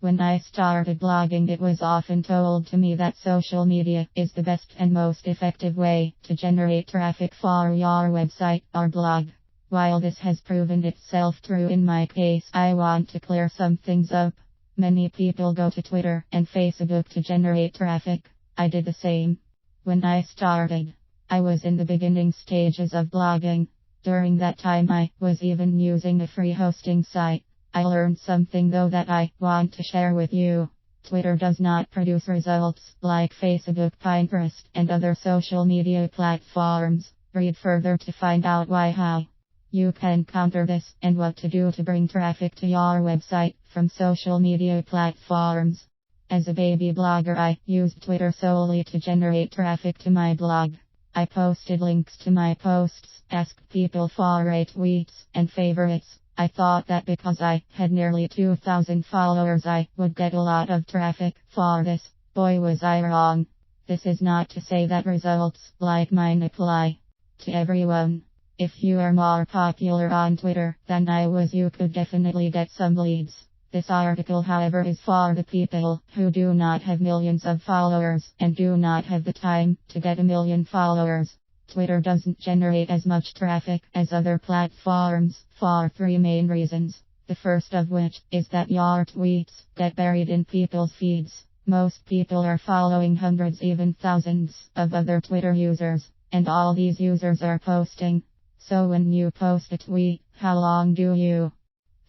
When I started blogging, it was often told to me that social media is the best and most effective way to generate traffic for your website or blog. While this has proven itself true in my case, I want to clear some things up. Many people go to Twitter and Facebook to generate traffic. I did the same. When I started, I was in the beginning stages of blogging. During that time, I was even using a free hosting site. I learned something though that I want to share with you. Twitter does not produce results like Facebook, Pinterest, and other social media platforms. Read further to find out why. How you can counter this and what to do to bring traffic to your website from social media platforms. As a baby blogger, I used Twitter solely to generate traffic to my blog. I posted links to my posts, asked people for retweets and favorites. I thought that because I had nearly 2,000 followers, I would get a lot of traffic for this. Boy, was I wrong. This is not to say that results like mine apply to everyone. If you are more popular on Twitter than I was, you could definitely get some leads. This article, however, is for the people who do not have millions of followers and do not have the time to get a million followers. Twitter doesn't generate as much traffic as other platforms for three main reasons. The first of which is that your tweets get buried in people's feeds. Most people are following hundreds, even thousands of other Twitter users, and all these users are posting. So when you post a tweet, how long do you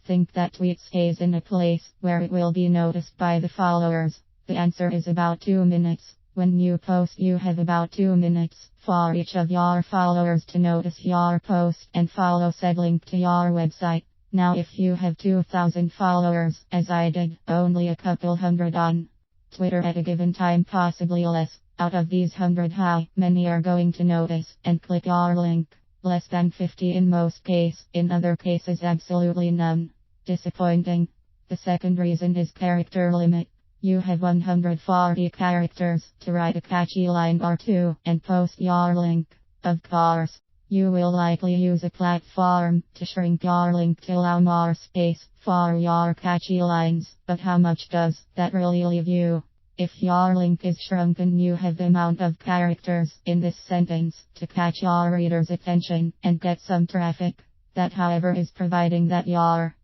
think that tweet stays in a place where it will be noticed by the followers? The answer is about 2 minutes. When you post, you have about 2 minutes for each of your followers to notice your post and follow said link to your website. Now if you have 2,000 followers, as I did, only a couple hundred on Twitter at a given time, possibly less. Out of these 100, how many are going to notice and click your link? Less than 50 in most cases, in other cases absolutely none. Disappointing. The second reason is character limit. You have 140 characters to write a catchy line or two and post your link. Of course, you will likely use a platform to shrink your link to allow more space for your catchy lines, but how much does that really leave you? If your link is shrunken, you have the amount of characters in this sentence to catch your reader's attention and get some traffic. That, however, is providing that your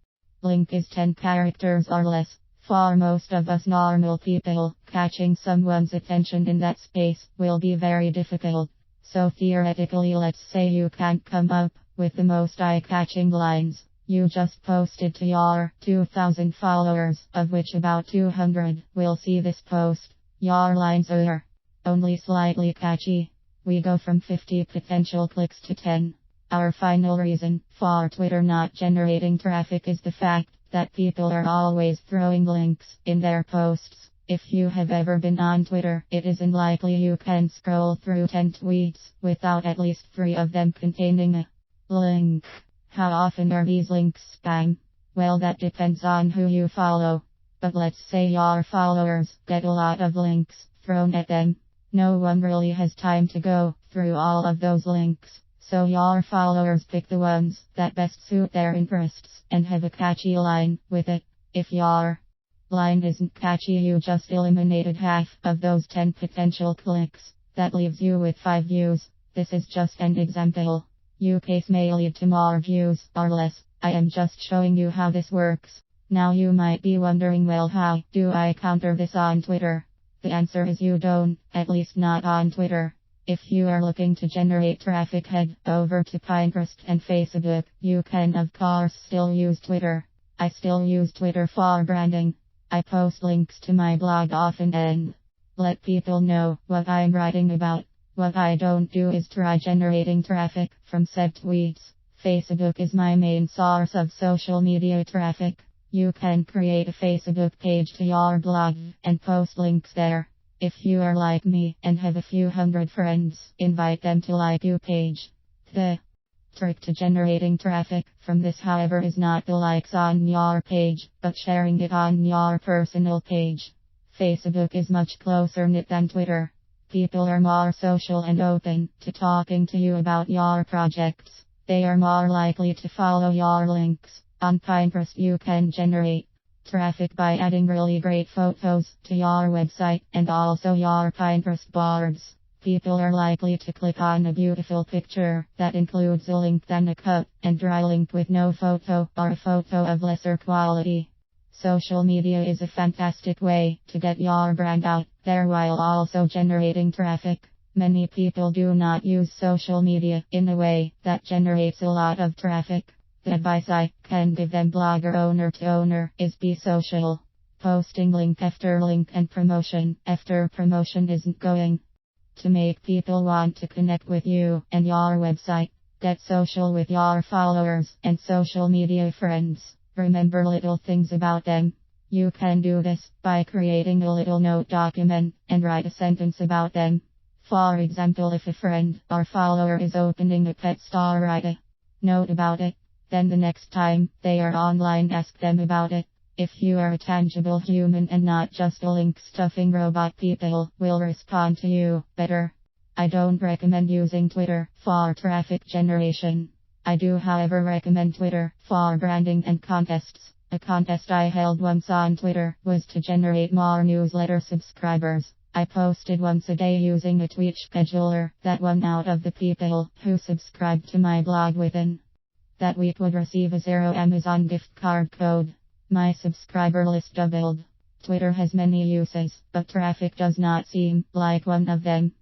link is 10 characters or less. For most of us normal people, catching someone's attention in that space will be very difficult. So theoretically, let's say you can't come up with the most eye-catching lines. You just posted to your 2,000 followers, of which about 200 will see this post. Your lines are only slightly catchy. We go from 50 potential clicks to 10. Our final reason for Twitter not generating traffic is the fact that people are always throwing links in their posts. If you have ever been on Twitter, it isn't likely you can scroll through 10 tweets without at least 3 of them containing a link. How often are these links spam? Well, that depends on who you follow. But let's say your followers get a lot of links thrown at them. No one really has time to go through all of those links. So your followers pick the ones that best suit their interests and have a catchy line with it. If your line isn't catchy, you just eliminated half of those 10 potential clicks. That leaves you with 5 views. This is just an example. Your case may lead to more views or less. I am just showing you how this works. Now you might be wondering, well, how do I counter this on Twitter? The answer is you don't, at least not on Twitter. If you are looking to generate traffic, head over to Pinterest and Facebook. You can of course still use Twitter. I still use Twitter for branding. I post links to my blog often and let people know what I'm writing about. What I don't do is try generating traffic from said tweets. Facebook is my main source of social media traffic. You can create a Facebook page to your blog and post links there. If you are like me and have a few hundred friends, invite them to like your page. The trick to generating traffic from this, however, is not the likes on your page, but sharing it on your personal page. Facebook is much closer knit than Twitter. People are more social and open to talking to you about your projects. They are more likely to follow your links. On Pinterest you can generate traffic by adding really great photos to your website and also your Pinterest boards. People are likely to click on a beautiful picture that includes a link than a cut and dry link with no photo or a photo of lesser quality. Social media is a fantastic way to get your brand out there while also generating traffic. Many people do not use social media in a way that generates a lot of traffic. The advice I can give them, blogger owner to owner, is be social. Posting link after link and promotion after promotion isn't going to make people want to connect with you and your website. Get social with your followers and social media friends. Remember little things about them. You can do this by creating a little note document and write a sentence about them. For example, if a friend or follower is opening a pet store, write a note about it. Then the next time they are online, ask them about it. If you are a tangible human and not just a link stuffing robot, people will respond to you better. I don't recommend using Twitter for traffic generation. I do, however, recommend Twitter for branding and contests. A contest I held once on Twitter was to generate more newsletter subscribers. I posted once a day using a tweet scheduler that one out of the people who subscribed to my blog within that week would receive a $0 Amazon gift card code. My subscriber list doubled. Twitter has many uses, but traffic does not seem like one of them.